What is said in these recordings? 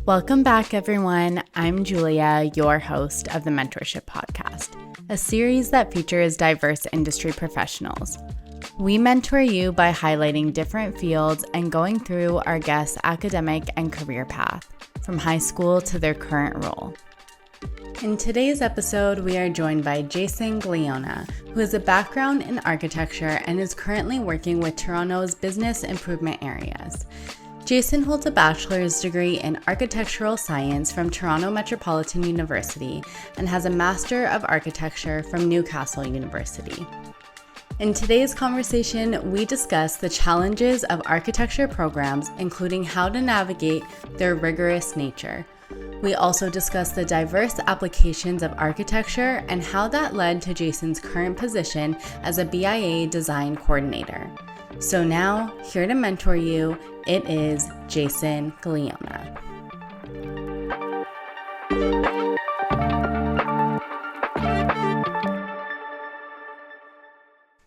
Welcome back, everyone. I'm Julia, your host of the Mentorship podcast, a series that features diverse industry professionals. We mentor you by highlighting different fields and going through our guests' academic and career path, from high school to their current role. In today's episode, we are joined by Jason Glionna, who has a background in architecture and is currently working with Toronto's business improvement areas. Jason holds a bachelor's degree in architectural science from Toronto Metropolitan University and has a master of architecture from Newcastle University. In today's conversation, we discuss the challenges of architecture programs, including how to navigate their rigorous nature. We also discuss the diverse applications of architecture and how that led to Jason's current position as a BIA design coordinator. So now, here to mentor you, it is Jason Glionna.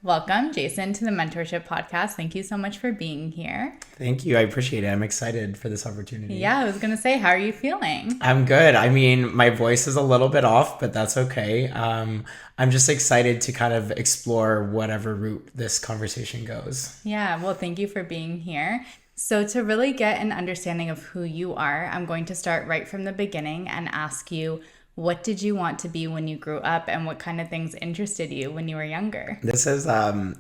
Welcome, Jason, to the Mentorship podcast. Thank you so much for being here. Thank you. I appreciate it. I'm excited for this opportunity. Yeah, I was going to say, how are you feeling? I'm good. I mean, my voice is a little bit off, but that's okay. I'm just excited to kind of explore whatever route this conversation goes. Yeah, well, thank you for being here. So to really get an understanding of who you are, I'm going to start right from the beginning and ask you, what did you want to be when you grew up, and what kind of things interested you when you were younger? This is,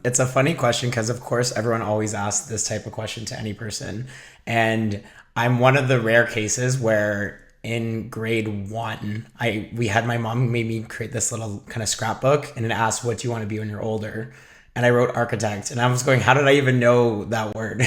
it's a funny question because, of course, everyone always asks this type of question to any person. And I'm one of the rare cases where in grade 1, we had my mom made me create this little kind of scrapbook, and it asked, what do you want to be when you're older? And I wrote architect, and I was going, how did I even know that word?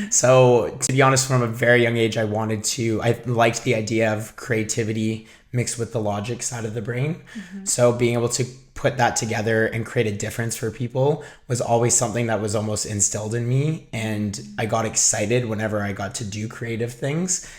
So to be honest, from a very young age, I liked the idea of creativity mixed with the logic side of the brain. Mm-hmm. So being able to put that together and create a difference for people was always something that was almost instilled in me. And I got excited whenever I got to do creative things.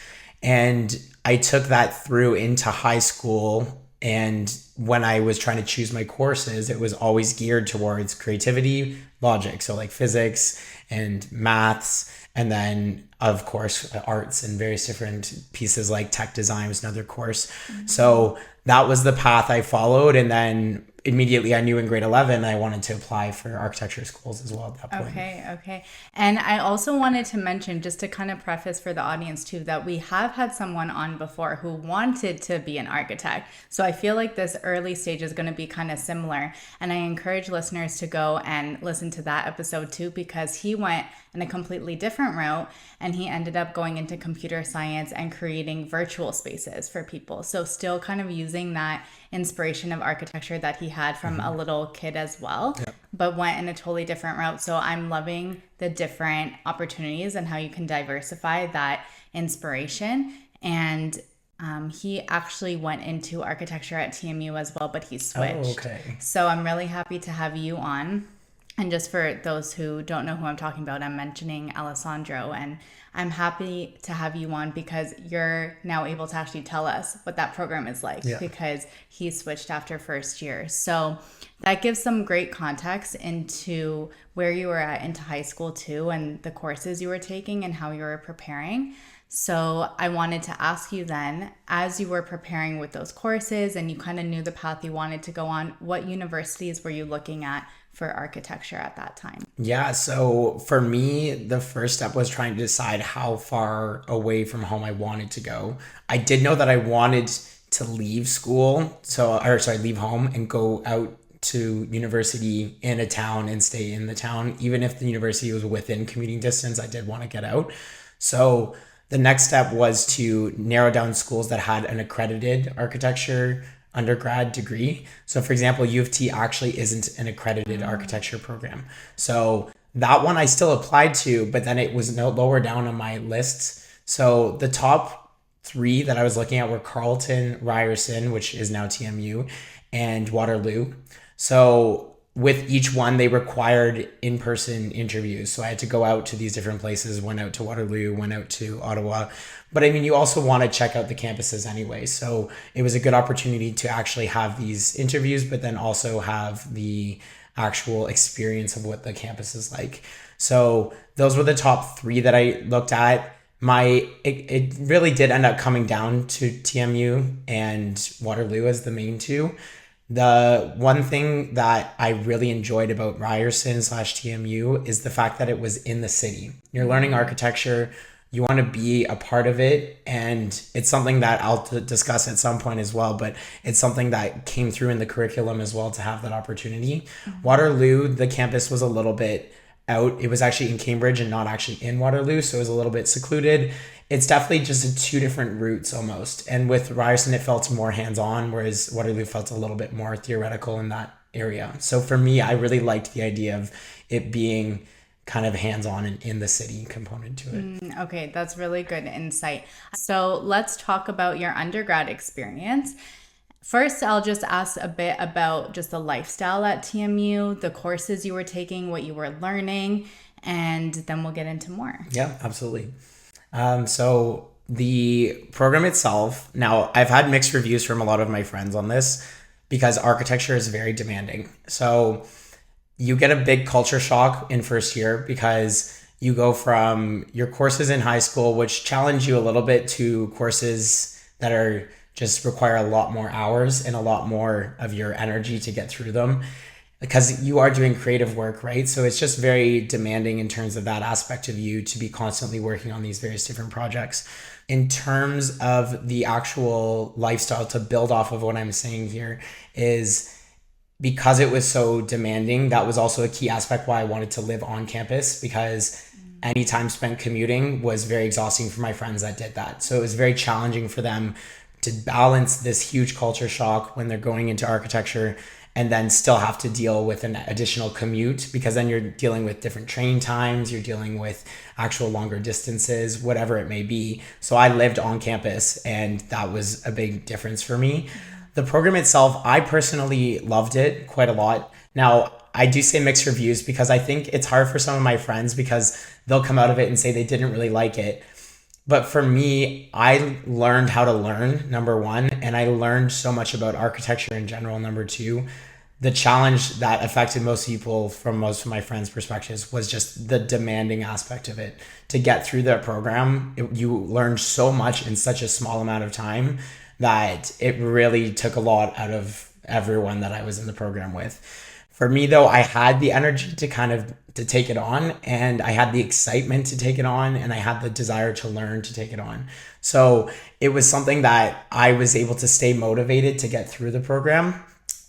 And I took that through into high school. And when I was trying to choose my courses, it was always geared towards creativity, logic. So like physics and maths, and then of course arts and various different pieces like tech design was another course. Mm-hmm. So that was the path I followed. And then immediately I knew in grade 11 I wanted to apply for architecture schools as well at that point. Okay. And I also wanted to mention, just to kind of preface for the audience too, that we have had someone on before who wanted to be an architect. So I feel like this early stage is going to be kind of similar. And I encourage listeners to go and listen to that episode too, because he went in a completely different route and he ended up going into computer science and creating virtual spaces for people. So still kind of using that inspiration of architecture that he had from a little kid as well, but went in a totally different route. So I'm loving the different opportunities and how you can diversify that inspiration. And he actually went into architecture at TMU as well, but he switched. Oh, okay. So I'm really happy to have you on. And just for those who don't know who I'm talking about, I'm mentioning Alessandro, and I'm happy to have you on because you're now able to actually tell us what that program is like, because he switched after first year. So that gives some great context into where you were at into high school too, and the courses you were taking and how you were preparing. So I wanted to ask you then, as you were preparing with those courses and you kind of knew the path you wanted to go on, what universities were you looking at for architecture at that time? Yeah, so for me, the first step was trying to decide how far away from home I wanted to go. I did know that I wanted to leave school, leave home and go out to university in a town and stay in the town. Even if the university was within commuting distance, I did want to get out. So the next step was to narrow down schools that had an accredited architecture undergrad degree. So for example, U of T actually isn't an accredited architecture program. So that one I still applied to, but then it was lower down on my list. So the top 3 that I was looking at were Carleton, Ryerson, which is now TMU, and Waterloo. So with each one, they required in-person interviews. So I had to go out to these different places, went out to Waterloo, went out to Ottawa. But I mean, you also want to check out the campuses anyway. So it was a good opportunity to actually have these interviews, but then also have the actual experience of what the campus is like. So those were the top 3 that I looked at. it really did end up coming down to TMU and Waterloo as the main two. The one thing that I really enjoyed about Ryerson/TMU is the fact that it was in the city. You're learning architecture, you want to be a part of it, and it's something that I'll discuss at some point as well, but it's something that came through in the curriculum as well to have that opportunity. Waterloo, the campus was a little bit out. It was actually in Cambridge and not actually in Waterloo, so it was a little bit secluded. It's definitely just two different routes almost. And with Ryerson, it felt more hands-on, whereas Waterloo felt a little bit more theoretical in that area. So for me, I really liked the idea of it being kind of hands-on and in the city component to it. Okay, that's really good insight. So let's talk about your undergrad experience. First, I'll just ask a bit about just the lifestyle at TMU, the courses you were taking, what you were learning, and then we'll get into more. Yeah, absolutely. So the program itself, now I've had mixed reviews from a lot of my friends on this because architecture is very demanding. So you get a big culture shock in first year because you go from your courses in high school, which challenge you a little bit, to courses that are just require a lot more hours and a lot more of your energy to get through them, because you are doing creative work, right? So it's just very demanding in terms of that aspect of you to be constantly working on these various different projects. In terms of the actual lifestyle, to build off of what I'm saying here, is because it was so demanding, that was also a key aspect why I wanted to live on campus, because any time spent commuting was very exhausting for my friends that did that. So it was very challenging for them to balance this huge culture shock when they're going into architecture and then still have to deal with an additional commute, because then you're dealing with different train times, you're dealing with actual longer distances, whatever it may be. So I lived on campus, and that was a big difference for me. The program itself, I personally loved it quite a lot. Now, I do say mixed reviews because I think it's hard for some of my friends because they'll come out of it and say they didn't really like it. But for me, I learned how to learn, number one, and I learned so much about architecture in general, number two. The challenge that affected most people, from most of my friends' perspectives, was just the demanding aspect of it. To get through that program, you learned so much in such a small amount of time that it really took a lot out of everyone that I was in the program with. For me, though, I had the energy to take it on, and I had the excitement to take it on, and I had the desire to learn to take it on. So it was something that I was able to stay motivated to get through the program.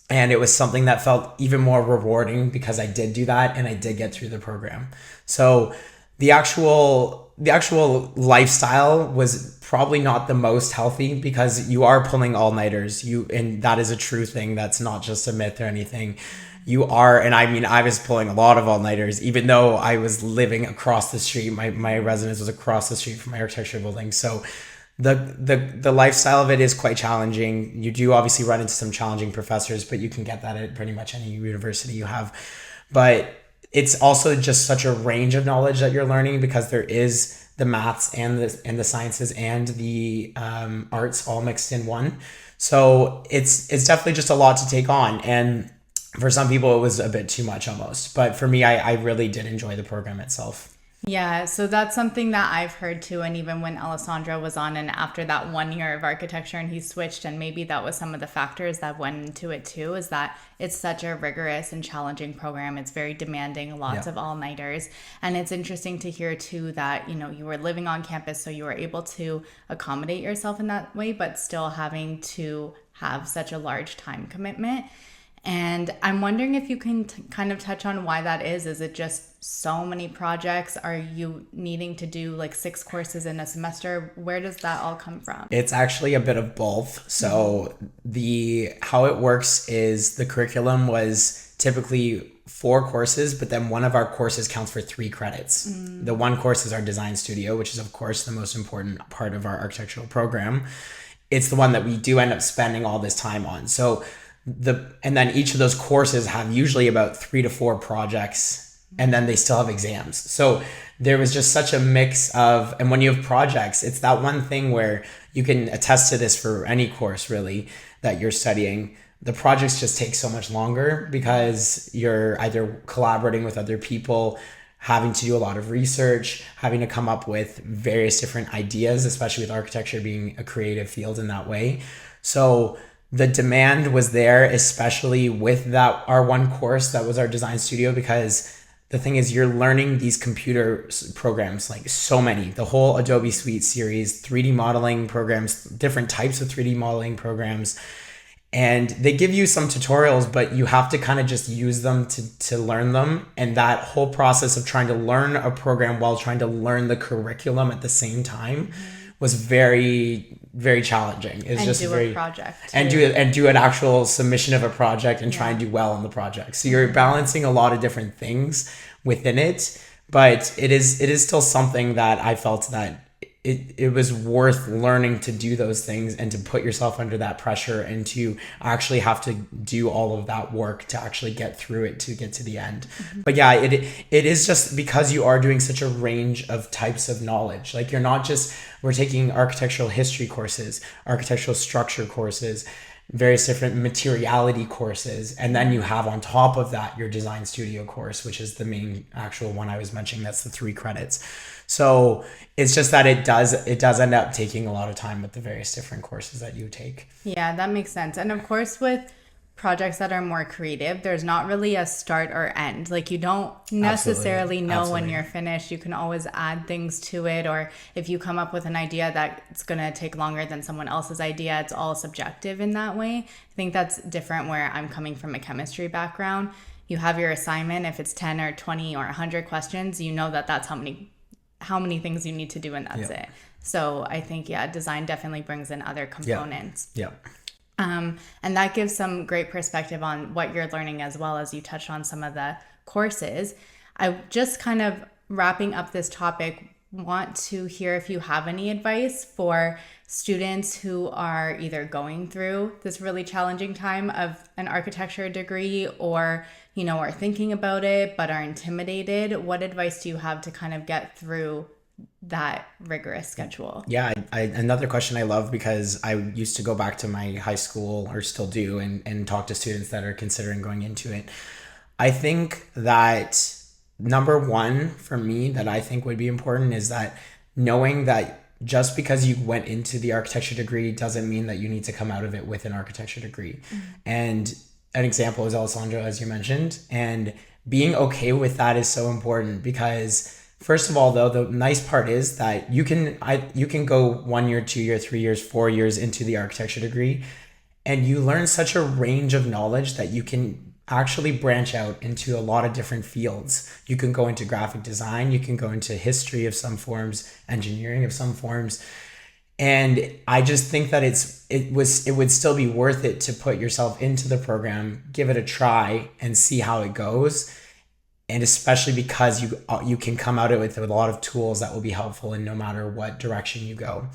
And it was something that felt even more rewarding because I did do that and I did get through the program. So the actual lifestyle was probably not the most healthy because you are pulling all-nighters. And that is a true thing. That's not just a myth or anything. You are, and I mean, I was pulling a lot of all-nighters, even though I was living across the street. My residence was across the street from my architecture building. So the lifestyle of it is quite challenging. You do obviously run into some challenging professors, but you can get that at pretty much any university you have. But it's also just such a range of knowledge that you're learning, because there is the maths and the sciences and the arts all mixed in one. So it's definitely just a lot to take on. And for some people, it was a bit too much almost. But for me, I really did enjoy the program itself. Yeah, so that's something that I've heard too. And even when Alessandro was on, and after that 1 year of architecture and he switched, and maybe that was some of the factors that went into it too, is that it's such a rigorous and challenging program. It's very demanding, lots of all-nighters. And it's interesting to hear too that, you were living on campus, so you were able to accommodate yourself in that way, but still having to have such a large time commitment. And I'm wondering if you can kind of touch on why that is. Is it just so many projects? Are you needing to do like 6 courses in a semester? Where does that all come from? It's actually a bit of both. So how it works is the curriculum was typically 4 courses, but then one of our courses counts for 3 credits. The one course is our design studio, which is of course the most important part of our architectural program. It's the one that we do end up spending all this time on. So and then each of those courses have usually about 3 to 4 projects, and then they still have exams. So there was just such a mix of, and when you have projects, it's that one thing where you can attest to this for any course really that you're studying. The projects just take so much longer because you're either collaborating with other people, having to do a lot of research, having to come up with various different ideas, especially with architecture being a creative field in that way. So the demand was there, especially with that our one course that was our design studio, because the thing is, you're learning these computer programs, like so many, the whole Adobe Suite series, 3D modeling programs, different types of 3D modeling programs. And they give you some tutorials, but you have to kind of just use them to learn them. And that whole process of trying to learn a program while trying to learn the curriculum at the same time was very, very challenging. It's just do a project and do an actual submission of a project and try and do well in the project. So you're balancing a lot of different things within it, but it is still something that I felt that it was worth learning to do those things and to put yourself under that pressure and to actually have to do all of that work to actually get through it, to get to the end. But yeah, it is just because you are doing such a range of types of knowledge. Like, we're taking architectural history courses, architectural structure courses, various different materiality courses, and then you have on top of that your design studio course, which is the main actual one I was mentioning. That's the 3 credits. So it's just that it does end up taking a lot of time with the various different courses that you take. Yeah, that makes sense. And of course, with projects that are more creative, there's not really a start or end. Like, you don't necessarily know when you're finished. You can always add things to it, or if you come up with an idea that's going to take longer than someone else's idea, it's all subjective in that way. I think that's different where I'm coming from a chemistry background. You have your assignment. If it's 10 or 20 or 100 questions, you know that's how many things you need to do, and that's it. So I think, design definitely brings in other components. And that gives some great perspective on what you're learning, as well as you touched on some of the courses. I just kind of wrapping up this topic, want to hear if you have any advice for students who are either going through this really challenging time of an architecture degree, or are thinking about it but are intimidated. What advice do you have to kind of get through that rigorous schedule? Yeah, another question I love, because I used to go back to my high school, or still do, and talk to students that are considering going into it. I think that number one for me that I think would be important is that knowing that just because you went into the architecture degree doesn't mean that you need to come out of it with an architecture degree. And an example is Alessandro, as you mentioned, and being okay with that is so important, because first of all, though, the nice part is that you can go 1 year, 2 year, 3 years, 4 years into the architecture degree, and you learn such a range of knowledge that you can actually branch out into a lot of different fields. You can go into graphic design, you can go into history of some forms, engineering of some forms. And I just think that it would still be worth it to put yourself into the program, give it a try, and see how it goes. And especially because you can come out of it with a lot of tools that will be helpful in no matter what direction you go.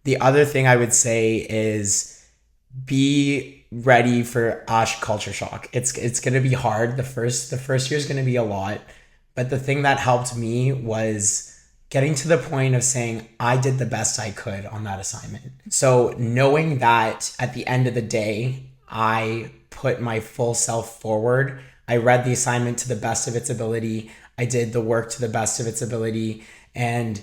The other thing I would say is be ready for culture shock. It's going to be hard. The first year is going to be a lot. But the thing that helped me was getting to the point of saying, I did the best I could on that assignment. So knowing that at the end of the day, I put my full self forward. I read the assignment to the best of its ability. I did the work to the best of its ability, and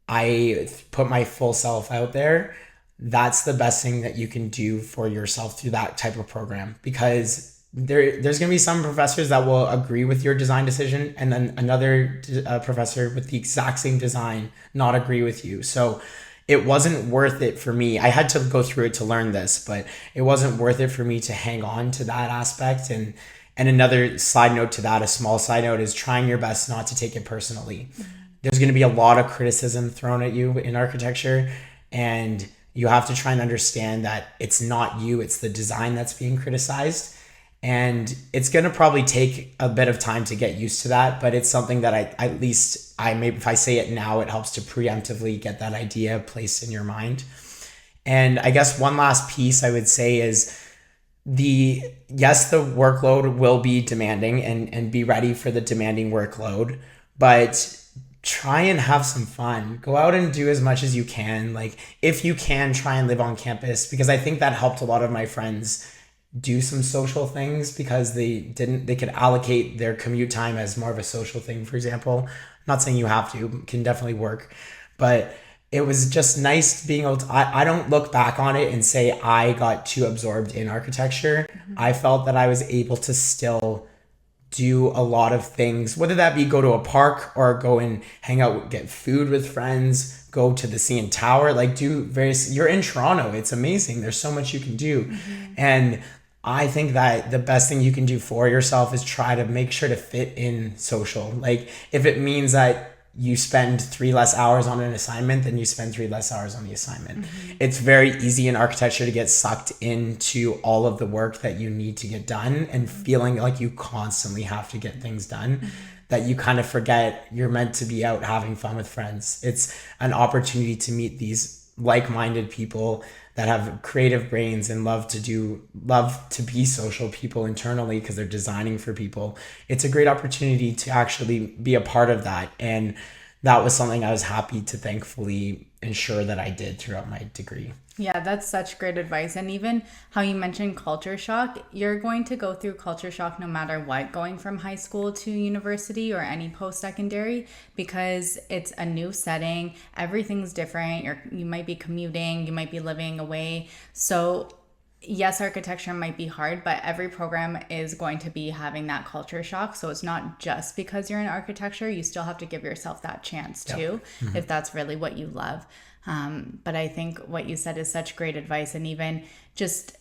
I put my full self out there. That's the best thing that you can do for yourself through that type of program, because there's going to be some professors that will agree with your design decision, and then another professor with the exact same design not agree with you. So it wasn't worth it for me. I had to go through it to learn this, but it wasn't worth it for me to hang on to that aspect. And another side note to that, a small side note, is trying your best not to take it personally. There's going to be a lot of criticism thrown at you in architecture, and you have to try and understand that it's not you, it's the design that's being criticized. And it's going to probably take a bit of time to get used to that, but it's something that maybe if I say it now, it helps to preemptively get that idea placed in your mind. And I guess one last piece I would say is the workload will be demanding, and be ready for the demanding workload, but try and have some fun. Go out and do as much as you can. Like, if you can, try and live on campus, because I think that helped a lot of my friends do some social things because they could allocate their commute time as more of a social thing, for example. I'm not saying you have to, it can definitely work, but it was just nice being able to, I don't look back on it and say I got too absorbed in architecture. I felt that I was able to still do a lot of things, whether that be go to a park or go and hang out, get food with friends, go to the CN Tower, like do various, you're in Toronto, it's amazing. There's so much you can do. And I think that the best thing you can do for yourself is try to make sure to fit in social. Like if it means that you spend 3 less hours on an assignment, then you spend 3 less hours on the assignment. It's very easy in architecture to get sucked into all of the work that you need to get done and feeling like you constantly have to get things done, that you kind of forget you're meant to be out having fun with friends. It's an opportunity to meet these like-minded people that have creative brains and love to be social people internally because they're designing for people. It's a great opportunity to actually be a part of that. And that was something I was happy to thankfully ensure that I did throughout my degree. Yeah, that's such great advice. And even how you mentioned culture shock, you're going to go through culture shock no matter what, going from high school to university or any post-secondary, because it's a new setting. Everything's different. You might be commuting, you might be living away. So yes, architecture might be hard, but every program is going to be having that culture shock. So it's not just because you're in architecture, you still have to give yourself that chance too, if that's really what you love. But I think what you said is such great advice. And even just,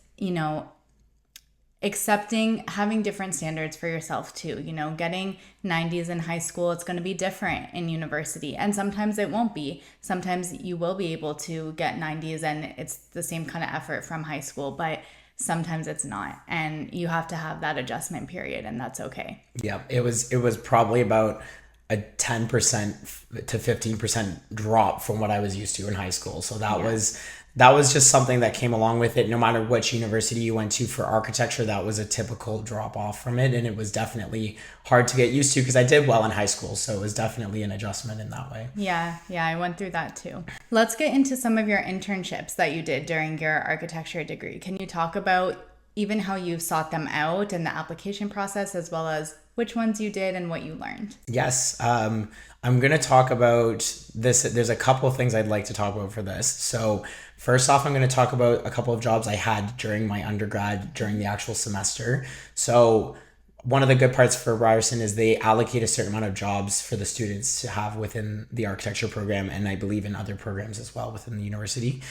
accepting, having different standards for yourself too, getting 90s in high school, it's going to be different in university. And sometimes it won't be. Sometimes you will be able to get 90s and it's the same kind of effort from high school, but sometimes it's not. And you have to have that adjustment period, and that's okay. Yeah, it was probably about a 10% to 15% drop from what I was used to in high school. So that was just something that came along with it. No matter which university you went to for architecture, that was a typical drop off from it. And it was definitely hard to get used to because I did well in high school. So it was definitely an adjustment in that way. Yeah, I went through that too. Let's get into some of your internships that you did during your architecture degree. Can you talk about even how you sought them out and the application process, as well as which ones you did and what you learned? Yes. I'm going to talk about this. There's a couple of things I'd like to talk about for this. So first off, I'm going to talk about a couple of jobs I had during my undergrad, during the actual semester. So one of the good parts for Ryerson is they allocate a certain amount of jobs for the students to have within the architecture program, and I believe in other programs as well within the university.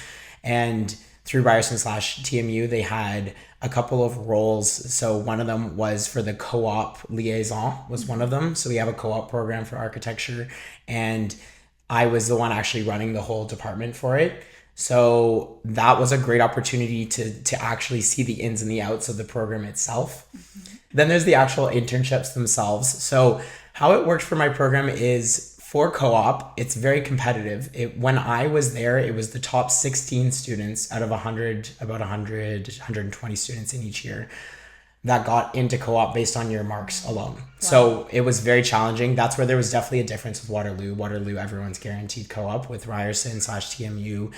And through Ryerson/TMU, they had a couple of roles. So one of them was for the co-op liaison was one of them. So we have a co-op program for architecture, and I was the one actually running the whole department for it. So that was a great opportunity to actually see the ins and the outs of the program itself. Then there's the actual internships themselves. So how it worked for my program is for co-op, it's very competitive. When I was there, it was the top 16 students out of 120 students in each year that got into co-op based on your marks alone. Wow. So it was very challenging. That's where there was definitely a difference with Waterloo. Waterloo, everyone's guaranteed co-op. With Ryerson/TMU,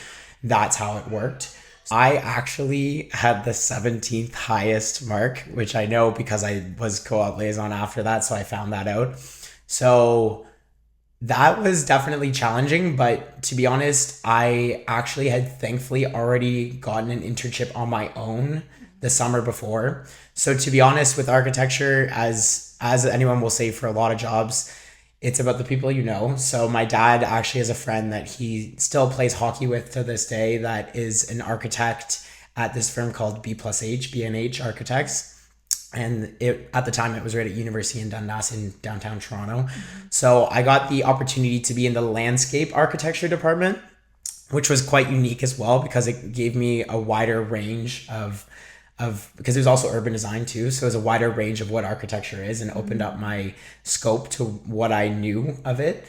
that's how it worked. I actually had the 17th highest mark, which I know because I was co-op liaison after that, so I found that out. So that was definitely challenging, but to be honest, I actually had thankfully already gotten an internship on my own the summer before. So to be honest, with architecture, as anyone will say for a lot of jobs, it's about the people you know. So my dad actually has a friend that he still plays hockey with to this day that is an architect at this firm called B+H Architects. And at the time it was right at University in Dundas in downtown Toronto. So I got the opportunity to be in the landscape architecture department, which was quite unique as well because it gave me a wider range of because it was also urban design too. So it was a wider range of what architecture is and opened up my scope to what I knew of it.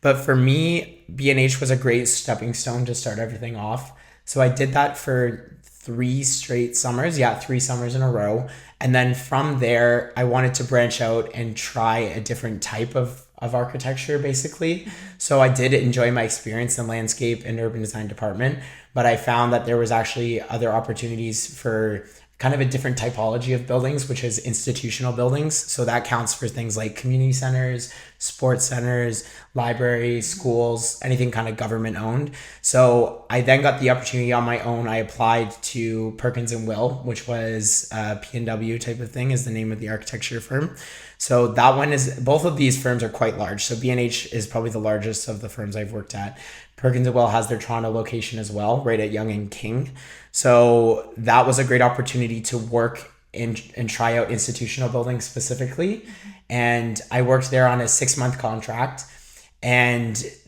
But for me, B&H was a great stepping stone to start everything off. So I did that for 3 straight summers. 3 summers in a row. And then from there, I wanted to branch out and try a different type of architecture, basically. So I did enjoy my experience in landscape and urban design department, but I found that there was actually other opportunities for kind of a different typology of buildings, which is institutional buildings. So that counts for things like community centers, sports centers, libraries, schools, anything kind of government owned. So I then got the opportunity on my own. I applied to Perkins and Will, which was a P&W type of thing, is the name of the architecture firm. So that one is, both of these firms are quite large. So B&H is probably the largest of the firms I've worked at. Perkins and Will has their Toronto location as well, right at Yonge and King. So that was a great opportunity to work and try out institutional buildings specifically. And I worked there on a 6-month contract. And at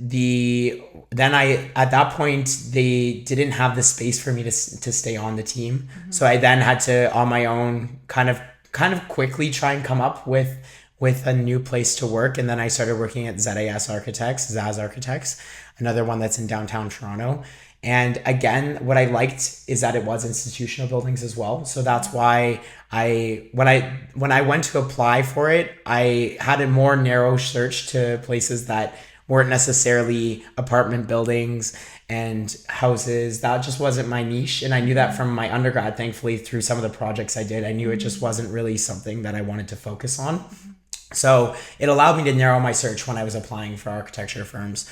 that point, they didn't have the space for me to stay on the team. So I then had to, on my own, kind of quickly try and come up with a new place to work. And then I started working at Zaz Architects, another one that's in downtown Toronto. And again, what I liked is that it was institutional buildings as well. So that's why when I went to apply for it, I had a more narrow search to places that weren't necessarily apartment buildings and houses. That just wasn't my niche. And I knew that from my undergrad, thankfully, through some of the projects I did. I knew it just wasn't really something that I wanted to focus on. So it allowed me to narrow my search when I was applying for architecture firms.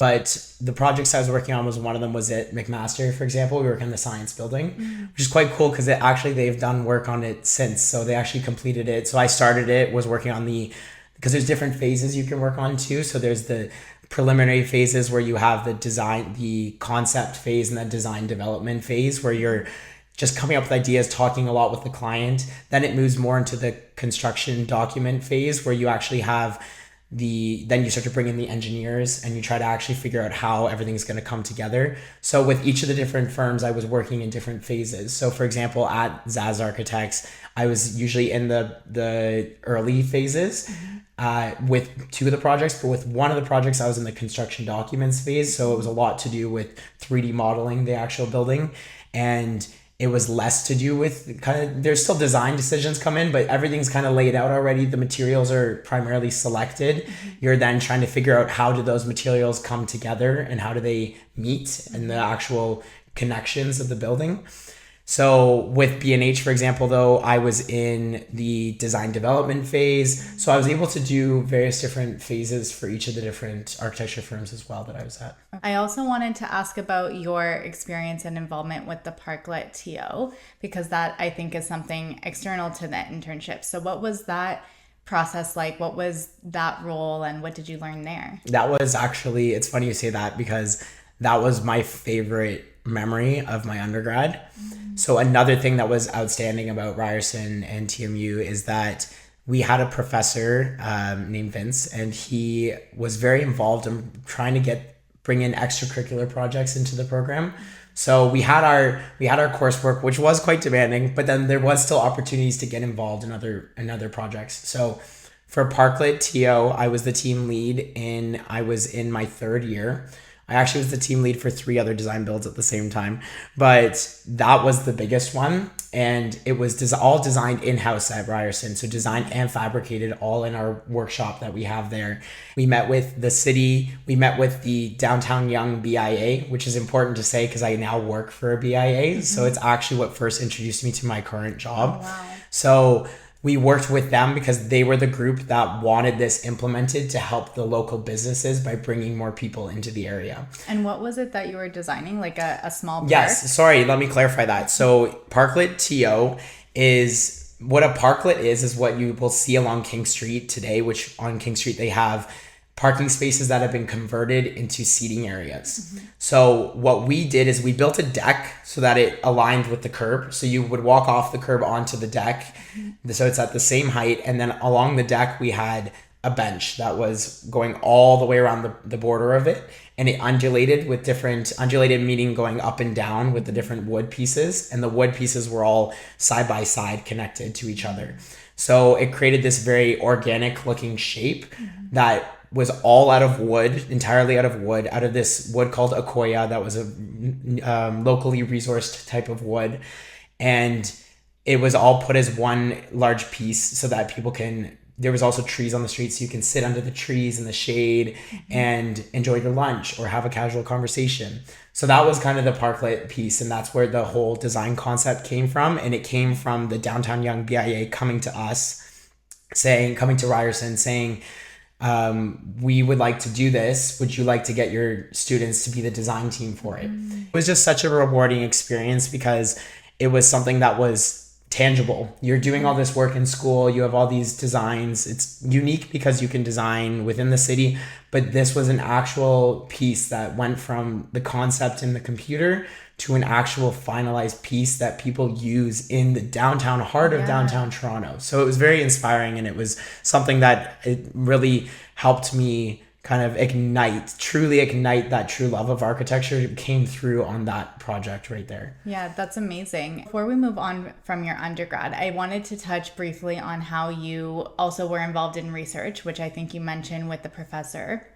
But the projects I was working on, one of them was at McMaster, for example. We work in the science building, which is quite cool because they've done work on it since. So they actually completed it. So I started it, was working on because there's different phases you can work on too. So there's the preliminary phases where you have the concept phase and the design development phase where you're just coming up with ideas, talking a lot with the client. Then it moves more into the construction document phase where you actually have then you start to bring in the engineers and you try to actually figure out how everything's going to come together. So with each of the different firms, I was working in different phases. So for example, at Zaz Architects, I was usually in the early phases with 2 of the projects, but with one of the projects, I was in the construction documents phase. So it was a lot to do with 3D modeling the actual building, and it was less to do with there's still design decisions come in, but everything's kind of laid out already. The materials are primarily selected. You're then trying to figure out how do those materials come together and how do they meet and the actual connections of the building. So with B&H, for example, though, I was in the design development phase. So I was able to do various different phases for each of the different architecture firms as well that I was at. I also wanted to ask about your experience and involvement with the ParkletTO, because that I think is something external to the internship. So what was that process like? What was that role and what did you learn there? That was actually, it's funny you say that because that was my favorite memory of my undergrad. So another thing that was outstanding about Ryerson and TMU is that we had a professor named Vince, and he was very involved in trying to bring in extracurricular projects into the program. So we had our coursework, which was quite demanding, but then there was still opportunities to get involved in other projects. So for ParkletTO, I was the team lead I was in my 3rd year. I actually was the team lead for 3 other design builds at the same time, but that was the biggest one. And it was all designed in-house at Ryerson. So designed and fabricated all in our workshop that we have there. We met with the city. We met with the Downtown Yonge BIA, which is important to say because I now work for a BIA. So it's actually what first introduced me to my current job. Oh, wow. So we worked with them because they were the group that wanted this implemented to help the local businesses by bringing more people into the area. And what was it that you were designing? Like a small park? Yes. Sorry, let me clarify that. So ParkletTO is what a parklet is what you will see along King Street today, which on King Street they have parking spaces that have been converted into seating areas. So what we did is we built a deck so that it aligned with the curb. So you would walk off the curb onto the deck. So it's at the same height. And then along the deck, we had a bench that was going all the way around the border of it. And it undulated meaning going up and down with the different wood pieces. And the wood pieces were all side by side connected to each other. So it created this very organic looking shape that was all entirely out of wood, out of this wood called Akoya that was a locally resourced type of wood. And it was all put as one large piece so that people can there was also trees on the street, so you can sit under the trees in the shade and enjoy your lunch or have a casual conversation. So that was kind of the Parklet piece, and that's where the whole design concept came from. And it came from the Downtown Young BIA coming to Ryerson saying, we would like to do this. Would you like to get your students to be the design team for it? It was just such a rewarding experience because it was something that was tangible. You're doing all this work in school. You have all these designs. It's unique because you can design within the city, but this was an actual piece that went from the concept in the computer to an actual finalized piece that people use in the downtown heart of downtown Toronto. So it was very inspiring, and it was something that it really helped me kind of truly ignite that true love of architecture. It came through on that project right there. Yeah, that's amazing. Before we move on from your undergrad, I wanted to touch briefly on how you also were involved in research, which I think you mentioned with the professor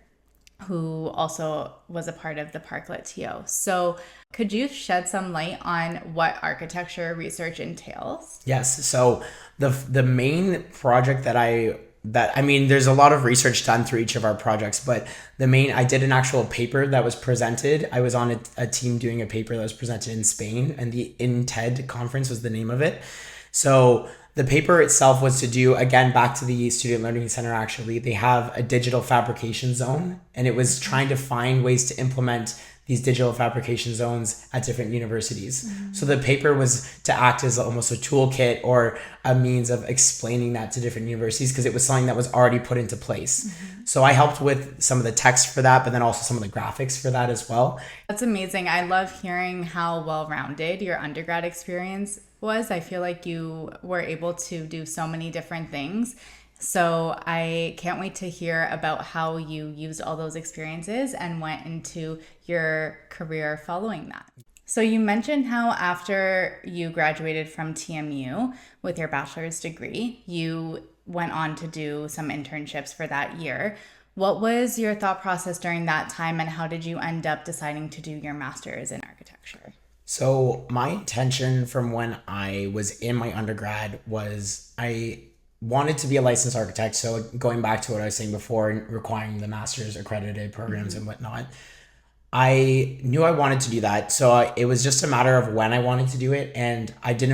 who also was a part of the ParkletTO. So could you shed some light on what architecture research entails? Yes. So the main project there's a lot of research done through each of our projects, but I did an actual paper that was presented. I was on a team doing a paper that was presented in Spain, and the INTED conference was the name of it. So the paper itself was to do, again, back to the Student Learning Center, actually, they have a digital fabrication zone, and it was trying to find ways to implement these digital fabrication zones at different universities. So the paper was to act as almost a toolkit or a means of explaining that to different universities, because it was something that was already put into place. So I helped with some of the text for that, but then also some of the graphics for that as well. That's amazing. I love hearing how well-rounded your undergrad experience was. I feel like you were able to do so many different things. So I can't wait to hear about how you used all those experiences and went into your career following that. So you mentioned how after you graduated from TMU with your bachelor's degree, you went on to do some internships for that year. What was your thought process during that time, and how did you end up deciding to do your master's in architecture? So my intention from when I was in my undergrad was I wanted to be a licensed architect. So going back to what I was saying before, requiring the master's accredited programs and whatnot, I knew I wanted to do that. So it was just a matter of when I wanted to do it. And a good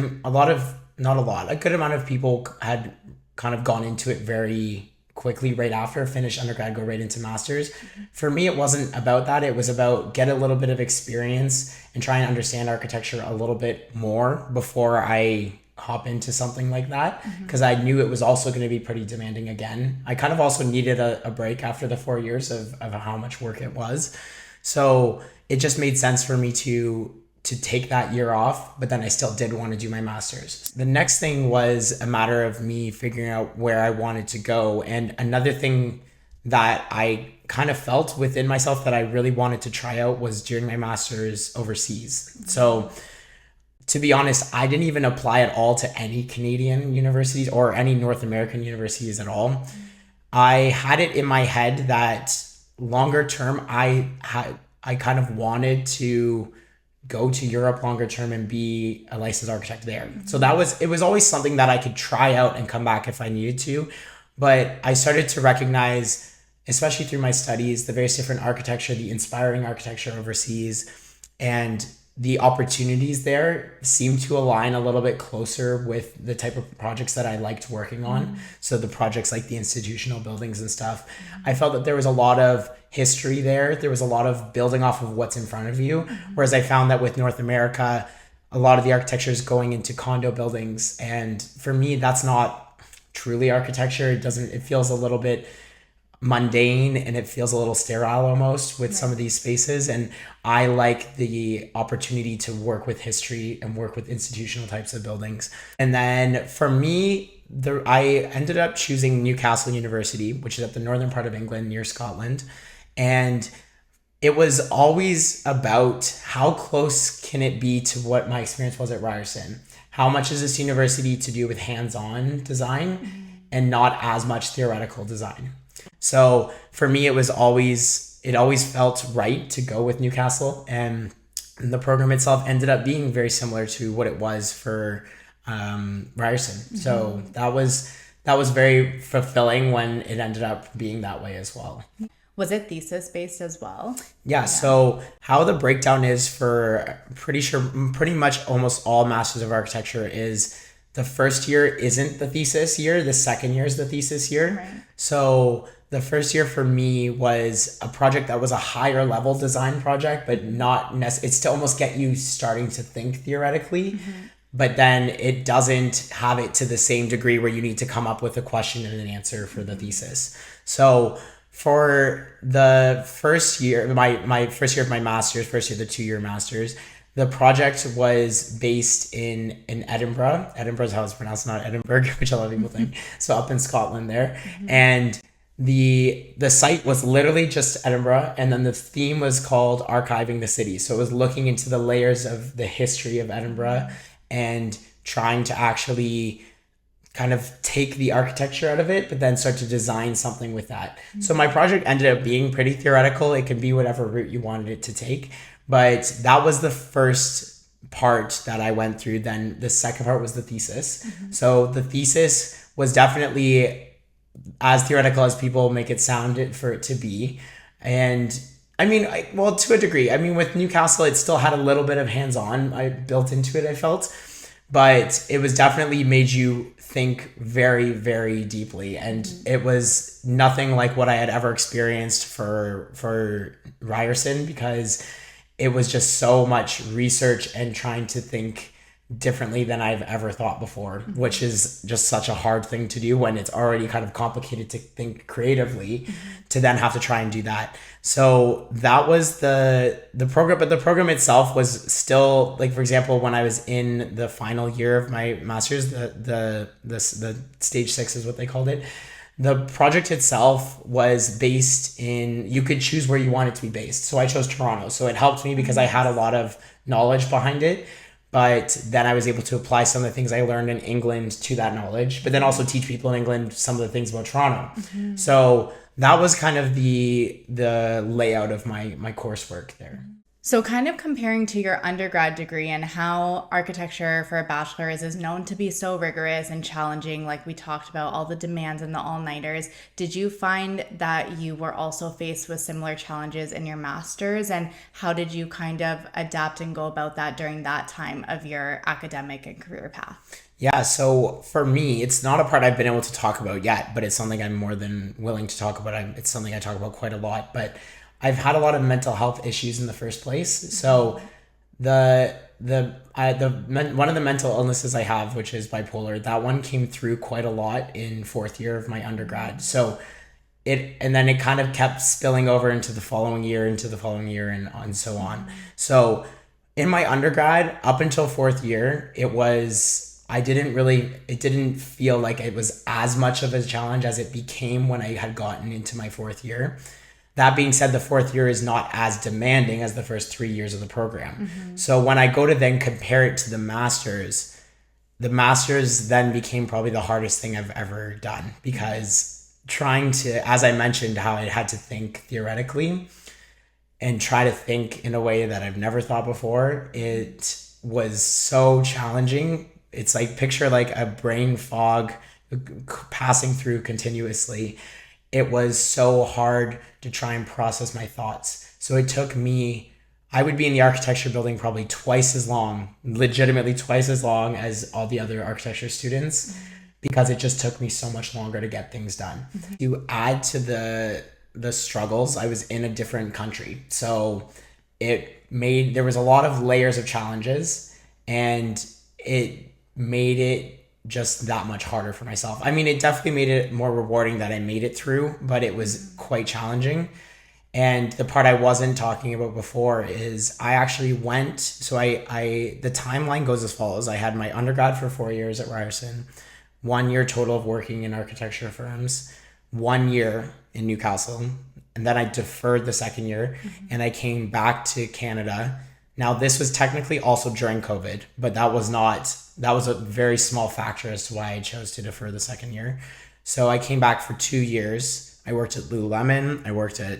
amount of people had kind of gone into it very quickly right after, finish undergrad, go right into master's. For me, it wasn't about that. It was about get a little bit of experience and try and understand architecture a little bit more before I hop into something like that, because I knew it was also going to be pretty demanding again. I kind of also needed a break after the 4 years of how much work it was. So it just made sense for me to take that year off, but then I still did want to do my master's. The next thing was a matter of me figuring out where I wanted to go. And another thing that I kind of felt within myself that I really wanted to try out was during my master's overseas. So to be honest, I didn't even apply at all to any Canadian universities or any North American universities at all. I had it in my head that longer term, I kind of wanted to go to Europe longer term and be a licensed architect there. So it was always something that I could try out and come back if I needed to. But I started to recognize, especially through my studies, the various different architecture, the inspiring architecture overseas, and the opportunities there seem to align a little bit closer with the type of projects that I liked working on. So the projects like the institutional buildings and stuff, I felt that there was a lot of history there. There was a lot of building off of what's in front of you. Whereas I found that with North America, a lot of the architecture is going into condo buildings. And for me, that's not truly architecture. It feels a little bit mundane, and it feels a little sterile almost with some of these spaces. And I like the opportunity to work with history and work with institutional types of buildings. And then for me, I ended up choosing Newcastle University, which is at the northern part of England near Scotland. And it was always about how close can it be to what my experience was at Ryerson? How much is this university to do with hands-on design and not as much theoretical design? So for me, it always felt right to go with Newcastle, and the program itself ended up being very similar to what it was for Ryerson. So that was that was very fulfilling when it ended up being that way as well. Was it thesis based as well? Yeah, so how the breakdown is for pretty much almost all Masters of Architecture is the first year isn't the thesis year, the second year is the thesis year. Right. So the first year for me was a project that was a higher level design project, but not necessarily, it's to almost get you starting to think theoretically. But then it doesn't have it to the same degree where you need to come up with a question and an answer for the thesis. So for the first year, my first year of my master's, first year of the 2-year master's, the project was based in Edinburgh. Edinburgh is how it's pronounced, not Edinburgh, which a lot of people think. So up in Scotland there. And the site was literally just Edinburgh, and then the theme was called Archiving the City. So it was looking into the layers of the history of Edinburgh and trying to actually kind of take the architecture out of it, but then start to design something with that. So my project ended up being pretty theoretical. It can be whatever route you wanted it to take. But that was the first part that I went through. Then the second part was the thesis. So the thesis was definitely as theoretical as people make it sound for it to be. And I mean, well, to a degree. I mean, with Newcastle, it still had a little bit of hands-on I built into it, I felt. But it was definitely made you think very, very deeply. And it was nothing like what I had ever experienced for Ryerson, because it was just so much research and trying to think differently than I've ever thought before, which is just such a hard thing to do when it's already kind of complicated to think creatively, to then have to try and do that. So that was the program, but the program itself was still, like, for example, when I was in the final year of my master's, the stage 6 is what they called it. The project itself was based in, you could choose where you want it to be based. So I chose Toronto. So it helped me because I had a lot of knowledge behind it. But then I was able to apply some of the things I learned in England to that knowledge, but then also teach people in England some of the things about Toronto. So that was kind of the layout of my coursework there. So kind of comparing to your undergrad degree and how architecture for a bachelor's is known to be so rigorous and challenging, like we talked about, all the demands and the all-nighters, did you find that you were also faced with similar challenges in your master's? And how did you kind of adapt and go about that during that time of your academic and career path? Yeah, so for me, it's not a part I've been able to talk about yet, but it's something I'm more than willing to talk about. It's something I talk about quite a lot, but I've had a lot of mental health issues in the first place. So one of the mental illnesses I have, which is bipolar, that one came through quite a lot in 4th year of my undergrad. So and then it kind of kept spilling over into the following year, and so on. So in my undergrad, up until 4th year, it didn't feel like it was as much of a challenge as it became when I had gotten into my 4th year. That being said, the 4th year is not as demanding as the first 3 years of the program. So when I go to then compare it to the master's then became probably the hardest thing I've ever done, because trying to, as I mentioned, how I had to think theoretically and try to think in a way that I've never thought before, it was so challenging. It's like, picture like a brain fog passing through continuously. It was so hard to try and process my thoughts. So it took me, I would be in the architecture building probably legitimately twice as long as all the other architecture students, because it just took me so much longer to get things done. To add to the struggles, I was in a different country. So there was a lot of layers of challenges, and it made it just that much harder for myself. I mean, it definitely made it more rewarding that I made it through, but it was quite challenging. And the part I wasn't talking about before is I actually went, so the timeline goes as follows. I had my undergrad for 4 years at Ryerson, 1 year total of working in architecture firms, 1 year in Newcastle, and then I deferred the second year and I came back to Canada. Now, this was technically also during COVID, but that was a very small factor as to why I chose to defer the second year. So I came back for 2 years. I worked at Lululemon. I worked at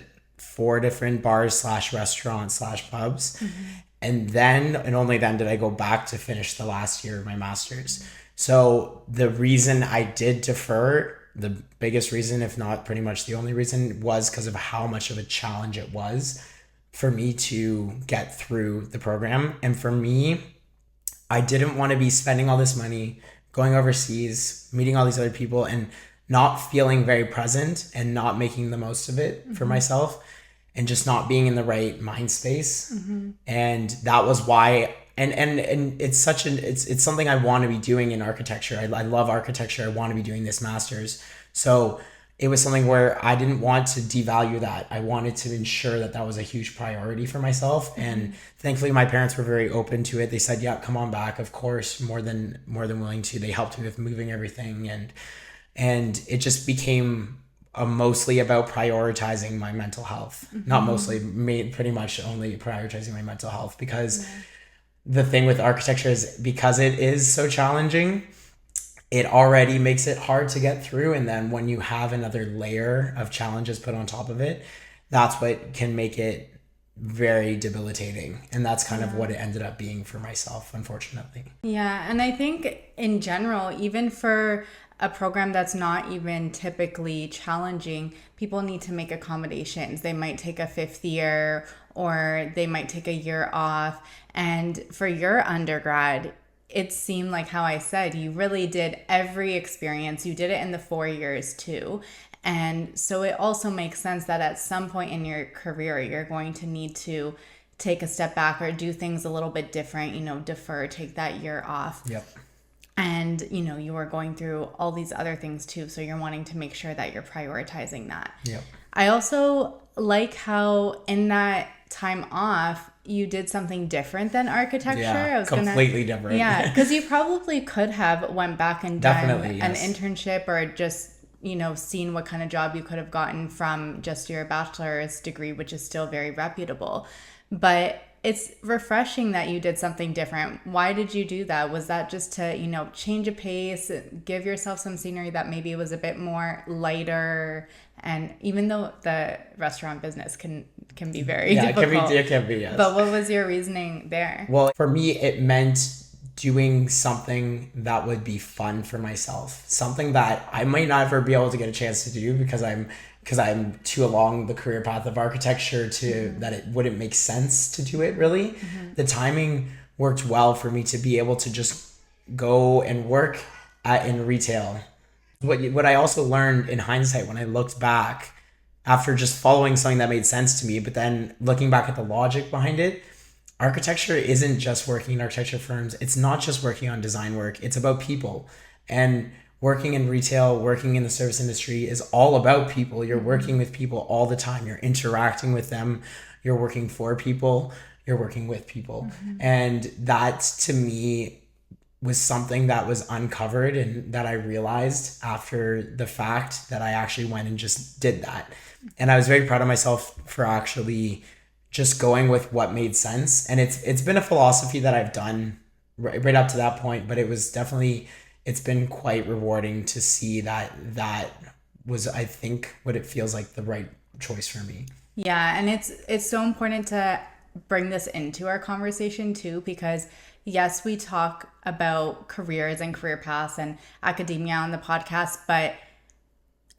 4 different bars slash restaurants slash pubs. And then, and only then, did I go back to finish the last year of my master's. So the reason I did defer, the biggest reason, if not pretty much the only reason, was because of how much of a challenge it was for me to get through the program. And for me, I didn't want to be spending all this money, going overseas, meeting all these other people, and not feeling very present and not making the most of it for myself, and just not being in the right mind space. And that was why, and it's such an, it's something I want to be doing in architecture. I love architecture. I want to be doing this master's. So it was something where I didn't want to devalue that. I wanted to ensure that that was a huge priority for myself. And thankfully my parents were very open to it. They said, yeah, come on back. Of course, more than willing to. They helped me with moving everything. And it just became mostly about prioritizing my mental health. Not mostly, pretty much only prioritizing my mental health, because the thing with architecture is, because it is so challenging, it already makes it hard to get through. And then when you have another layer of challenges put on top of it, that's what can make it very debilitating. And that's kind of what it ended up being for myself, unfortunately. Yeah. And I think in general, even for a program that's not even typically challenging, people need to make accommodations. They might take a 5th year, or they might take a year off. And for your undergrad, it seemed like, how I said, you really did every experience. You did it in the 4 years too. And so it also makes sense that at some point in your career, you're going to need to take a step back or do things a little bit different, defer, take that year off. Yep. And, you are going through all these other things too. So you're wanting to make sure that you're prioritizing that. Yep. I also like how in that time off, you did something different than architecture. Yeah, completely different. Yeah, because you probably could have went back and done Definitely, an yes. internship, or just, seen what kind of job you could have gotten from just your bachelor's degree, which is still very reputable. But it's refreshing that you did something different. Why did you do that? Was that just to, change a pace, give yourself some scenery that maybe was a bit more lighter? And even though the restaurant business can be very difficult. It can be, yes. But what was your reasoning there? Well, for me, it meant doing something that would be fun for myself. Something that I might not ever be able to get a chance to do because I'm too along the career path of architecture that it wouldn't make sense to do it really. The timing worked well for me to be able to just go and work in retail. What I also learned in hindsight, when I looked back after just following something that made sense to me, but then looking back at the logic behind it, architecture isn't just working in architecture firms. It's not just working on design work. It's about people. And working in retail, working in the service industry is all about people. You're working with people all the time. You're interacting with them. You're working for people. You're working with people. And that, to me, was something that was uncovered and that I realized after the fact, that I actually went and just did that. And I was very proud of myself for actually just going with what made sense. And it's been a philosophy that I've done right up to that point, but it's been quite rewarding to see that was, I think, what it feels like the right choice for me. Yeah, and it's so important to bring this into our conversation too, because yes, we talk about careers and career paths and academia on the podcast, but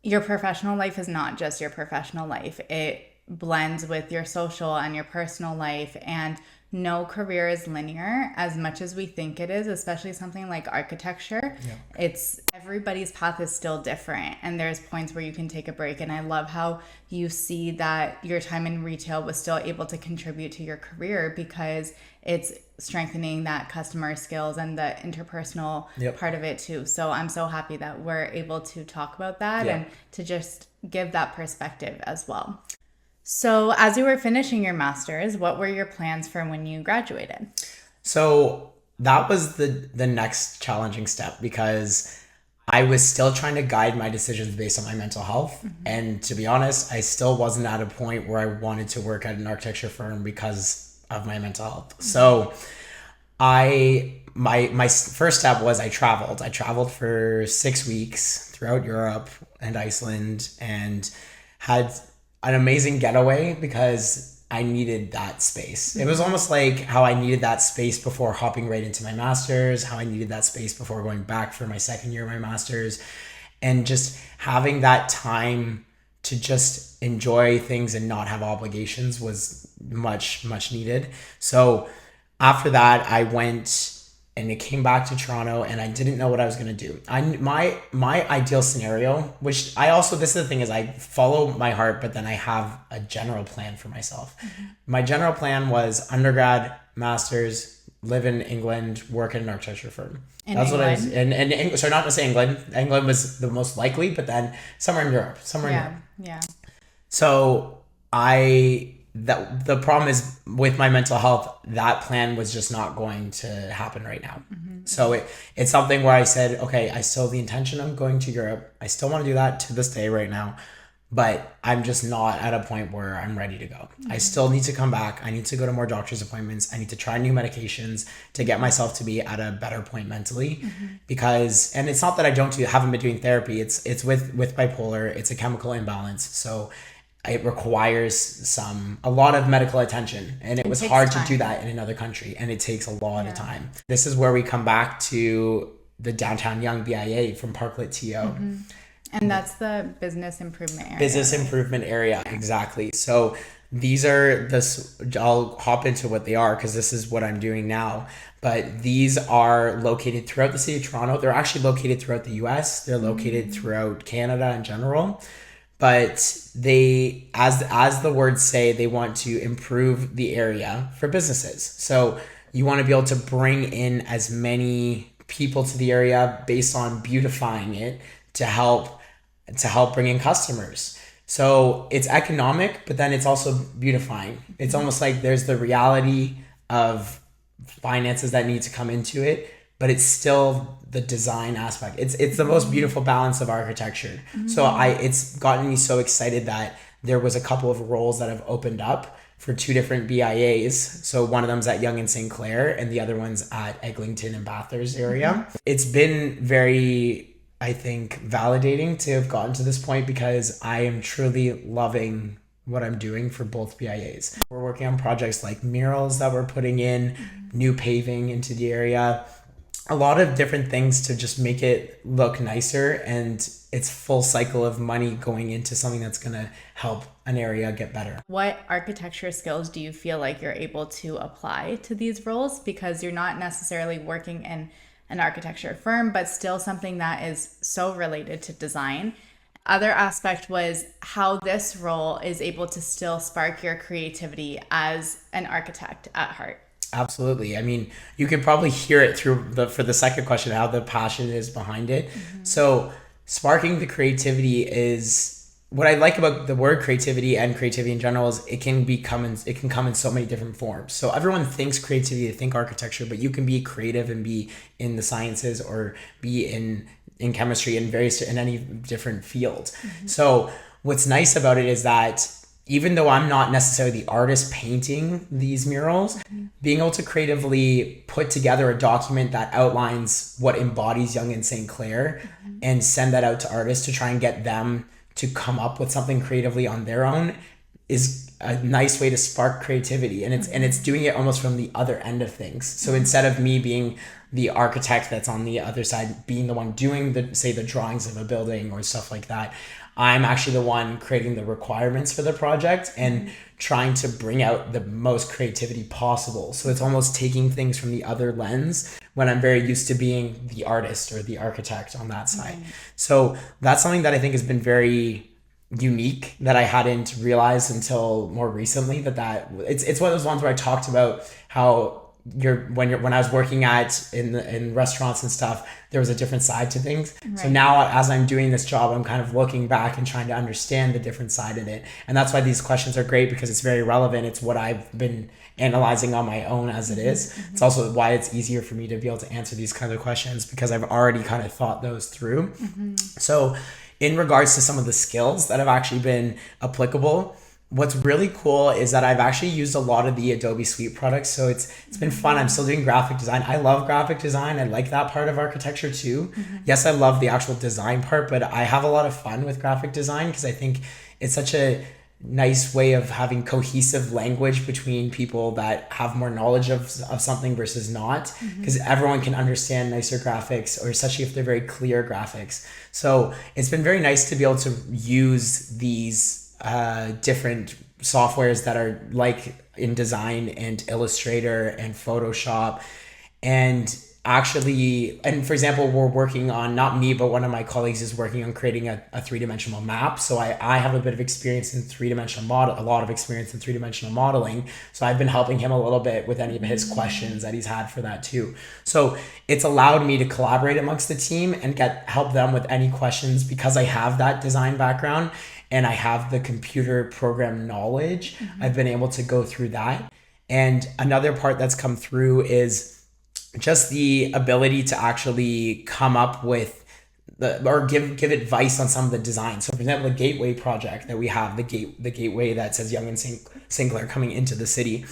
your professional life is not just your professional life. It blends with your social and your personal life, and no career is linear as much as we think it is, especially something like architecture. Yeah. It's everybody's path is still different, and there's points where you can take a break. And I love how you see that your time in retail was still able to contribute to your career because it's strengthening that customer skills and the interpersonal part of it too. So I'm so happy that we're able to talk about that and to just give that perspective as well. So as you were finishing your master's, what were your plans for when you graduated? So that was the next challenging step, because I was still trying to guide my decisions based on my mental health. And to be honest, I still wasn't at a point where I wanted to work at an architecture firm because of my mental health. So my first step was I traveled for 6 weeks throughout Europe and Iceland, and had an amazing getaway because I needed that space. It was almost like how I needed that space before hopping right into my master's, how I needed that space before going back for my second year of my master's, and just having that time to just enjoy things and not have obligations was much, much needed. So after that, I went and it came back to Toronto and I didn't know what I was going to do. My ideal scenario, which I also, this is the thing is I follow my heart, but then I have a general plan for myself. My general plan was undergrad, master's, live in England, work in an architecture firm. That's what I was, and sorry, not to say England. England was the most likely, but then somewhere in Europe, Yeah. So the problem is with my mental health, that plan was just not going to happen right now. So it's something where I said, okay, I still have the intention of going to Europe. I still want to do that to this day right now, but I'm just not at a point where I'm ready to go. I still need to come back. I need to go to more doctor's appointments. I need to try new medications to get myself to be at a better point mentally, because, and it's not that I haven't been doing therapy. It's with bipolar, it's a chemical imbalance. So it requires a lot of medical attention, and it was hard to do that in another country, and it takes a lot of time. This is where we come back to the Downtown Young BIA from ParkletTO. And that's the business improvement area. Business improvement area, exactly. So these are I'll hop into what they are because this is what I'm doing now. But these are located throughout the city of Toronto. They're actually located throughout the US. They're located throughout Canada in general. But they, as the words say, they want to improve the area for businesses. So you want to be able to bring in as many people to the area based on beautifying it to help bring in customers. So it's economic, but then it's also beautifying. It's almost like there's the reality of finances that need to come into it, but it's still the design aspect. It's the most beautiful balance of architecture. So it's gotten me so excited that there was a couple of roles that have opened up for two different BIAs. So one of them's at Yonge and St. Clair and the other one's at Eglinton and Bathurst area. It's been very, I think, validating to have gotten to this point because I am truly loving what I'm doing for both BIAs. We're working on projects like murals that we're putting in, new paving into the area, a lot of different things to just make it look nicer, and it's full cycle of money going into something that's going to help an area get better. What architecture skills do you feel like you're able to apply to these roles? Because you're not necessarily working in an architecture firm, but still something that is so related to design. Other aspect was how this role is able to still spark your creativity as an architect at heart. Absolutely. I mean, you can probably hear it for the second question, how the passion is behind it. So sparking the creativity is what I like about the word creativity and creativity in general is it can come in so many different forms. So everyone thinks creativity, they think architecture, but you can be creative and be in the sciences or be in chemistry in any different field. So what's nice about it is that even though I'm not necessarily the artist painting these murals, being able to creatively put together a document that outlines what embodies Yonge and St. Clair and send that out to artists to try and get them to come up with something creatively on their own is a nice way to spark creativity. And it's doing it almost from the other end of things. So instead of me being the architect that's on the other side, being the one doing the drawings of a building or stuff like that, I'm actually the one creating the requirements for the project and trying to bring out the most creativity possible. So it's almost taking things from the other lens when I'm very used to being the artist or the architect on that side. So that's something that I think has been very unique that I hadn't realized until more recently, that it's one of those ones where I talked about how when I was working in restaurants and stuff, there was a different side to things. Right. So now as I'm doing this job, I'm kind of looking back and trying to understand the different side in it. And that's why these questions are great, because it's very relevant. It's what I've been analyzing on my own as it is. It's also why it's easier for me to be able to answer these kinds of questions, because I've already kind of thought those through. So in regards to some of the skills that have actually been applicable, what's really cool is that I've actually used a lot of the Adobe Suite products. So it's been fun. I'm still doing graphic design. I love graphic design. I like that part of architecture too. Yes, I love the actual design part, but I have a lot of fun with graphic design because I think it's such a nice way of having cohesive language between people that have more knowledge of something versus not, because everyone can understand nicer graphics, or especially if they're very clear graphics. So it's been very nice to be able to use these different softwares that are like InDesign and Illustrator and Photoshop, and actually, and for example, we're working on, not me, but one of my colleagues is working on creating a three-dimensional map. So I have a bit of experience in three-dimensional a lot of experience in three-dimensional modeling. So I've been helping him a little bit with any of his questions that he's had for that too. So it's allowed me to collaborate amongst the team and help them with any questions, because I have that design background and I have the computer program knowledge. I've been able to go through that. And another part that's come through is just the ability to actually come up with or give advice on some of the design. So for example, the gateway project that we have, the gateway that says Yonge and Sinclair coming into the city,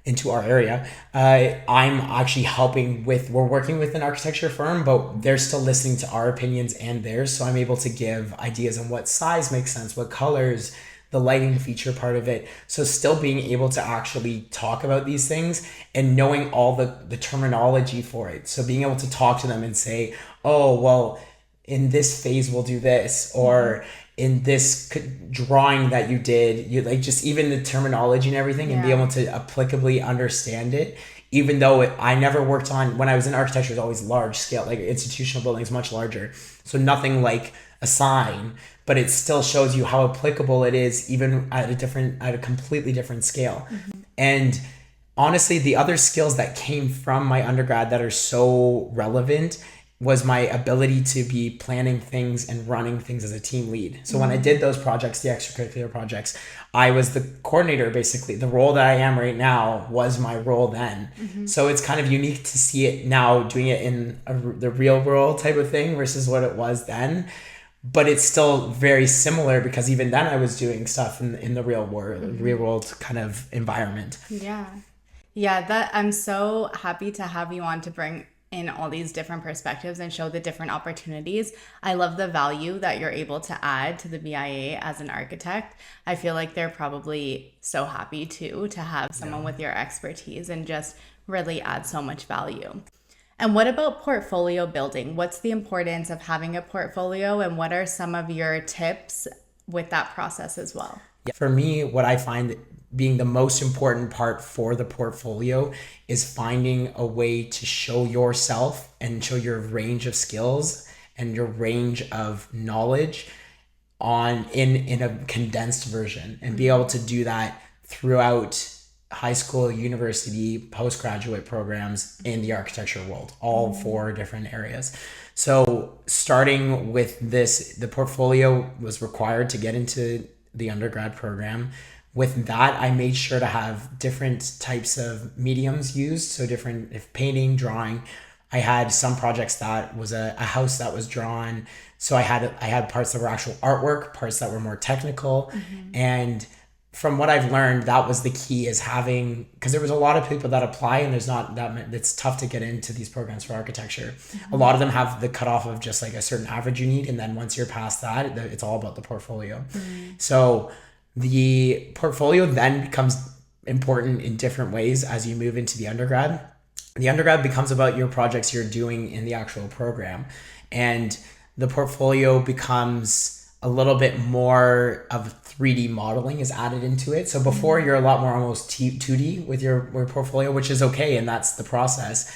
into our area, I'm actually helping with, we're working with an architecture firm, but they're still listening to our opinions and theirs. So I'm able to give ideas on what size makes sense, what colors, the lighting feature part of it. So still being able to actually talk about these things and knowing all the terminology for it. So being able to talk to them and say, oh, well, in this phase, we'll do this, or in this drawing that you did, you like just even the terminology and everything, and be able to applicably understand it. Even though I never worked on, when I was in architecture, it was always large scale, like institutional buildings, much larger. So nothing like a sign, but it still shows you how applicable it is, even at a completely different scale. And honestly, the other skills that came from my undergrad that are so relevant was my ability to be planning things and running things as a team lead. So when I did those projects, the extracurricular projects, I was the coordinator, basically. The role that I am right now was my role then. So it's kind of unique to see it now, doing it in the real world type of thing versus what it was then. But it's still very similar, because even then I was doing stuff in the real world kind of environment. Yeah, that I'm so happy to have you on to bring in all these different perspectives and show the different opportunities. I love the value that you're able to add to the BIA as an architect. I feel like they're probably so happy too to have someone with your expertise and just really add so much value. And what about portfolio building? What's the importance of having a portfolio, and what are some of your tips with that process as well? For me, what I find being the most important part for the portfolio is finding a way to show yourself and show your range of skills and your range of knowledge in a condensed version, and be able to do that throughout high school, university, postgraduate programs in the architecture world, all four different areas. So starting with this, the portfolio was required to get into the undergrad program. With that, I made sure to have different types of mediums used. So different, if painting, drawing. I had some projects that was a house that was drawn. So I had parts that were actual artwork, parts that were more technical. And from what I've learned, that was the key, is having, because there was a lot of people that apply, and there's not that many, it's tough to get into these programs for architecture. A lot of them have the cutoff of just like a certain average you need. And then once you're past that, it's all about the portfolio. So the portfolio then becomes important in different ways as you move into the undergrad. The undergrad becomes about your projects you're doing in the actual program. And the portfolio becomes a little bit more of 3D modeling is added into it. So before, you're a lot more almost 2D with your portfolio, which is okay, and that's the process.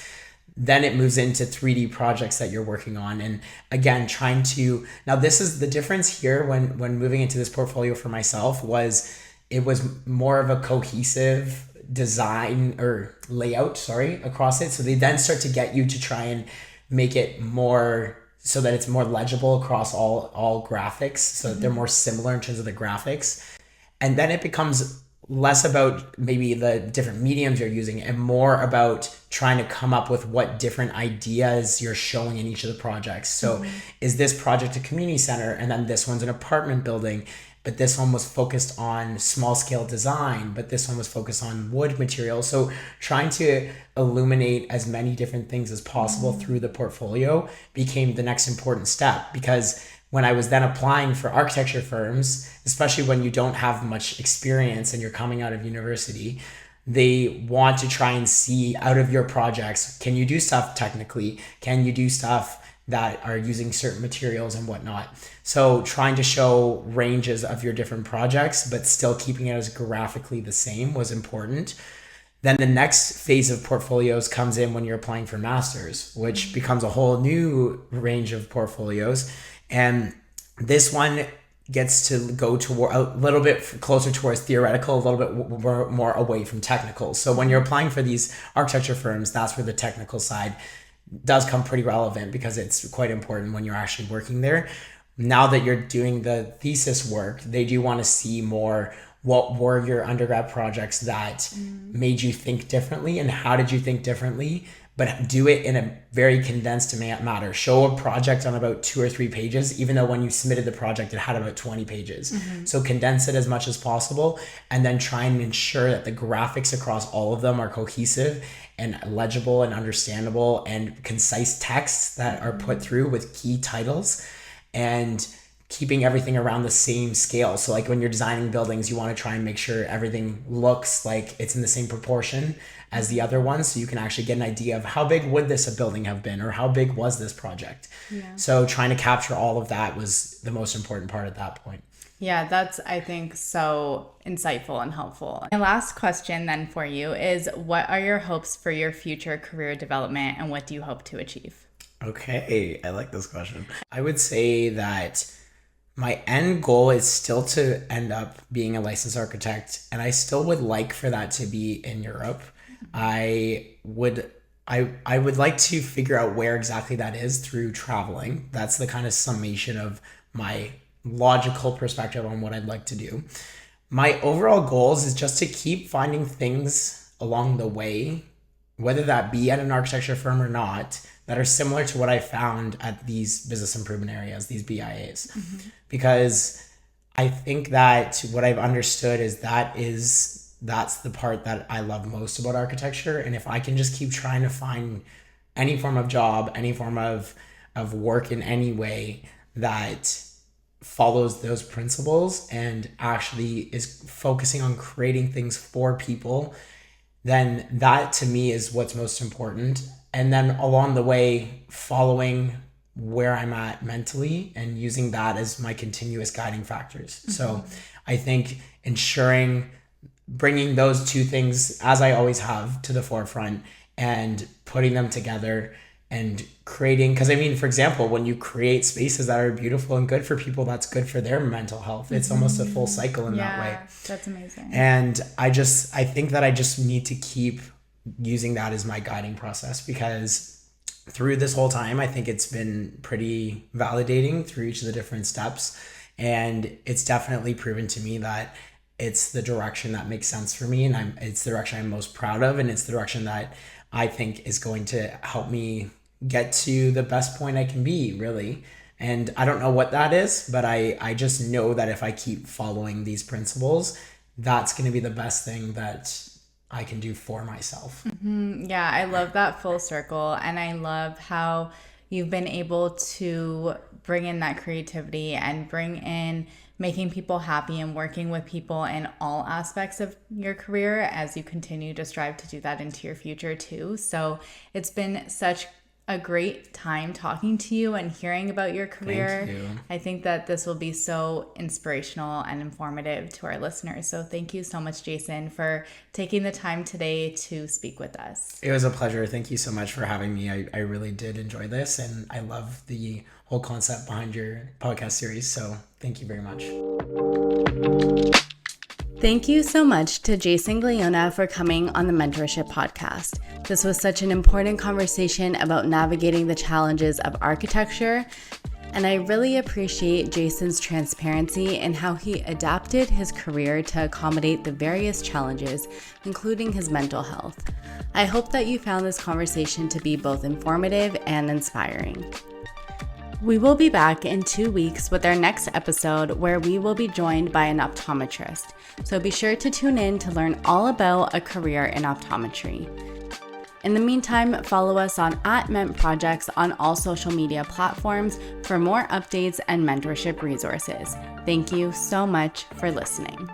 Then it moves into 3D projects that you're working on. And again, now this is the difference here when moving into this portfolio for myself, it was more of a cohesive design or layout, across it. So they then start to get you to try and make it more so that it's more legible across all graphics, so that they're more similar in terms of the graphics. And then it becomes less about maybe the different mediums you're using and more about trying to come up with what different ideas you're showing in each of the projects. So is this project a community center, and then this one's an apartment building, but this one was focused on small scale design, but this one was focused on wood materials. So trying to illuminate as many different things as possible through the portfolio became the next important step, because when I was then applying for architecture firms, especially when you don't have much experience and you're coming out of university, they want to try and see out of your projects, can you do stuff technically? Can you do stuff that are using certain materials and whatnot? So trying to show ranges of your different projects, but still keeping it as graphically the same was important. Then the next phase of portfolios comes in when you're applying for masters, which becomes a whole new range of portfolios. And this one gets to go to a little bit closer towards theoretical, a little bit more away from technical. So when you're applying for these architecture firms, that's where the technical side does come pretty relevant, because it's quite important when you're actually working there. Now that you're doing the thesis work, they do want to see more, what were your undergrad projects that made you think differently, and how did you think differently? But do it in a very condensed matter. Show a project on about 2 or 3 pages, even though when you submitted the project, it had about 20 pages. So condense it as much as possible, and then try and ensure that the graphics across all of them are cohesive and legible and understandable, and concise texts that are put through with key titles, and keeping everything around the same scale. So like when you're designing buildings, you want to try and make sure everything looks like it's in the same proportion as the other ones, so you can actually get an idea of how big would this a building have been, or how big was this project. So trying to capture all of that was the most important part at that point. Yeah, that's, I think, so insightful and helpful. My last question then for you is, what are your hopes for your future career development, and what do you hope to achieve? Okay, I like this question. I would say that my end goal is still to end up being a licensed architect, and I still would like for that to be in Europe. I would like to figure out where exactly that is through traveling. That's the kind of summation of my logical perspective on what I'd like to do. My overall goals is just to keep finding things along the way, whether that be at an architecture firm or not, that are similar to what I found at these business improvement areas, these BIAs. Because I think that what I've understood is that's the part that I love most about architecture. And if I can just keep trying to find any form of job, any form of work in any way that follows those principles and actually is focusing on creating things for people, then that to me is what's most important. And then along the way, following where I'm at mentally and using that as my continuous guiding factors. So I think bringing those two things, as I always have, to the forefront, and putting them together and creating, because I mean, for example, when you create spaces that are beautiful and good for people, that's good for their mental health. It's almost a full cycle in that way. That's amazing. And I think that I just need to keep using that as my guiding process, because through this whole time, I think it's been pretty validating through each of the different steps. And it's definitely proven to me that it's the direction that makes sense for me, and it's the direction I'm most proud of, and it's the direction that I think is going to help me get to the best point I can be, really. And I don't know what that is, but I just know that if I keep following these principles, that's going to be the best thing that I can do for myself. Yeah, I love that full circle, and I love how you've been able to bring in that creativity and bring in making people happy and working with people in all aspects of your career as you continue to strive to do that into your future too. So it's been such a great time talking to you and hearing about your career. Thank you. I think that this will be so inspirational and informative to our listeners. So thank you so much, Jason, for taking the time today to speak with us. It was a pleasure. Thank you so much for having me. I really did enjoy this, and I love the whole concept behind your podcast series. So thank you very much. Thank you so much to Jason Glionna for coming on the Mentorship podcast. This was such an important conversation about navigating the challenges of architecture, and I really appreciate Jason's transparency and how he adapted his career to accommodate the various challenges, including his mental health. I hope that you found this conversation to be both informative and inspiring. We will be back in 2 weeks with our next episode, where we will be joined by an optometrist. So be sure to tune in to learn all about a career in optometry. In the meantime, follow us on @mentprojects on all social media platforms for more updates and mentorship resources. Thank you so much for listening.